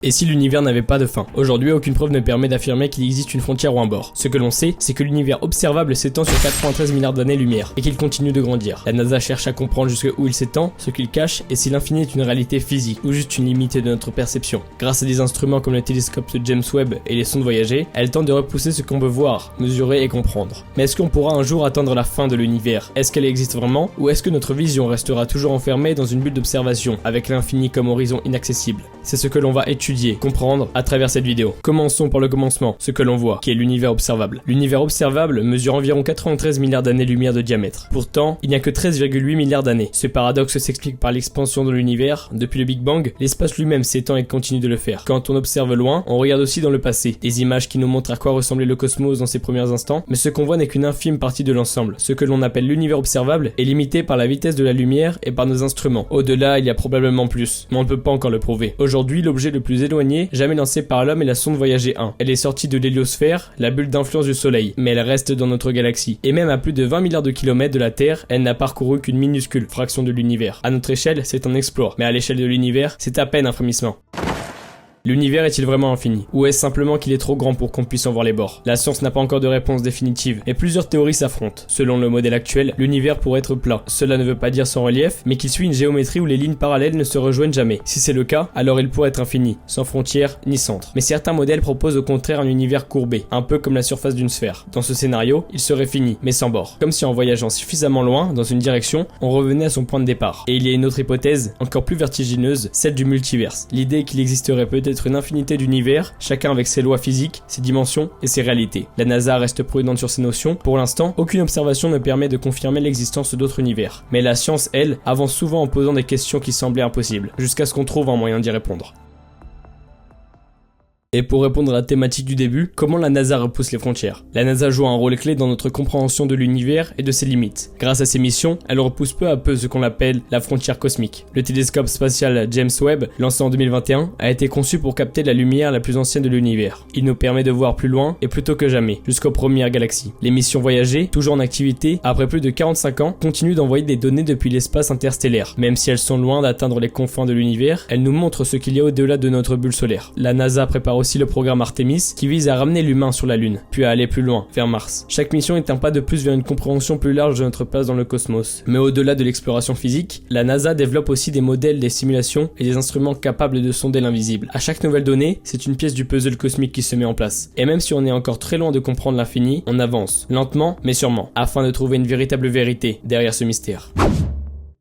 Et si l'univers n'avait pas de fin? Aujourd'hui, aucune preuve ne permet d'affirmer qu'il existe une frontière ou un bord. Ce que l'on sait, c'est que l'univers observable s'étend sur 93 milliards d'années-lumière et qu'il continue de grandir. La NASA cherche à comprendre jusqu'où il s'étend, ce qu'il cache et si l'infini est une réalité physique ou juste une limite de notre perception. Grâce à des instruments comme le télescope de James Webb et les sondes Voyager, elle tente de repousser ce qu'on peut voir, mesurer et comprendre. Mais est-ce qu'on pourra un jour atteindre la fin de l'univers? Est-ce qu'elle existe vraiment? Ou est-ce que notre vision restera toujours enfermée dans une bulle d'observation, avec l'infini comme horizon inaccessible? C'est ce que l'on va étudier, comprendre à travers cette vidéo. Commençons par le commencement, ce que l'on voit, qui est l'univers observable. L'univers observable mesure environ 93 milliards d'années-lumière de diamètre. Pourtant, il n'y a que 13,8 milliards d'années. Ce paradoxe s'explique par l'expansion de l'univers. Depuis le Big Bang, l'espace lui-même s'étend et continue de le faire. Quand on observe loin, on regarde aussi dans le passé. Des images qui nous montrent à quoi ressemblait le cosmos dans ses premiers instants, mais ce qu'on voit n'est qu'une infime partie de l'ensemble. Ce que l'on appelle l'univers observable est limité par la vitesse de la lumière et par nos instruments. Au-delà, il y a probablement plus, mais on ne peut pas encore le prouver. Aujourd'hui, l'objet le plus éloigné jamais lancé par l'homme est la sonde Voyager 1. Elle est sortie de l'héliosphère, la bulle d'influence du Soleil, mais elle reste dans notre galaxie. Et même à plus de 20 milliards de kilomètres de la Terre, elle n'a parcouru qu'une minuscule fraction de l'univers. À notre échelle, c'est un exploit, mais à l'échelle de l'univers, c'est à peine un frémissement. L'univers est-il vraiment infini? Ou est-ce simplement qu'il est trop grand pour qu'on puisse en voir les bords? La science n'a pas encore de réponse définitive, et plusieurs théories s'affrontent. Selon le modèle actuel, l'univers pourrait être plat. Cela ne veut pas dire sans relief, mais qu'il suit une géométrie où les lignes parallèles ne se rejoignent jamais. Si c'est le cas, alors il pourrait être infini, sans frontières ni centre. Mais certains modèles proposent au contraire un univers courbé, un peu comme la surface d'une sphère. Dans ce scénario, il serait fini, mais sans bord. Comme si en voyageant suffisamment loin, dans une direction, on revenait à son point de départ. Et il y a une autre hypothèse, encore plus vertigineuse, celle du multiverse. L'idée qu'il existerait peut-être une infinité d'univers, chacun avec ses lois physiques, ses dimensions et ses réalités. La NASA reste prudente sur ces notions. Pour l'instant, aucune observation ne permet de confirmer l'existence d'autres univers. Mais la science, elle, avance souvent en posant des questions qui semblaient impossibles, jusqu'à ce qu'on trouve un moyen d'y répondre. Et pour répondre à la thématique du début, comment la NASA repousse les frontières? La NASA joue un rôle clé dans notre compréhension de l'univers et de ses limites. Grâce à ses missions, elle repousse peu à peu ce qu'on appelle la frontière cosmique. Le télescope spatial James Webb, lancé en 2021, a été conçu pour capter la lumière la plus ancienne de l'univers. Il nous permet de voir plus loin et plus tôt que jamais, jusqu'aux premières galaxies. Les missions Voyager, toujours en activité, après plus de 45 ans, continuent d'envoyer des données depuis l'espace interstellaire. Même si elles sont loin d'atteindre les confins de l'univers, elles nous montrent ce qu'il y a au-delà de notre bulle solaire. La NASA prépare aussi le programme Artemis qui vise à ramener l'humain sur la Lune, puis à aller plus loin, vers Mars. Chaque mission est un pas de plus vers une compréhension plus large de notre place dans le cosmos. Mais au-delà de l'exploration physique, la NASA développe aussi des modèles, des simulations et des instruments capables de sonder l'invisible. À chaque nouvelle donnée, c'est une pièce du puzzle cosmique qui se met en place. Et même si on est encore très loin de comprendre l'infini, on avance, lentement mais sûrement, afin de trouver une véritable vérité derrière ce mystère.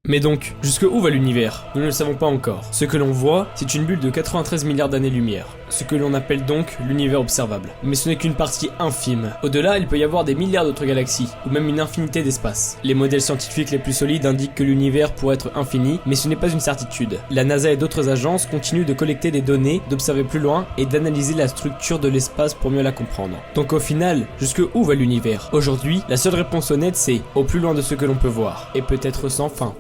Mais donc, jusqu'où va l'univers? Nous ne le savons pas encore. Ce que l'on voit, c'est une bulle de 93 milliards d'années-lumière. Ce que l'on appelle donc l'univers observable. Mais ce n'est qu'une partie infime. Au-delà, il peut y avoir des milliards d'autres galaxies, ou même une infinité d'espaces. Les modèles scientifiques les plus solides indiquent que l'univers pourrait être infini, mais ce n'est pas une certitude. La NASA et d'autres agences continuent de collecter des données, d'observer plus loin et d'analyser la structure de l'espace pour mieux la comprendre. Donc au final, jusqu'où va l'univers? Aujourd'hui, la seule réponse honnête c'est au plus loin de ce que l'on peut voir, et peut-être sans fin.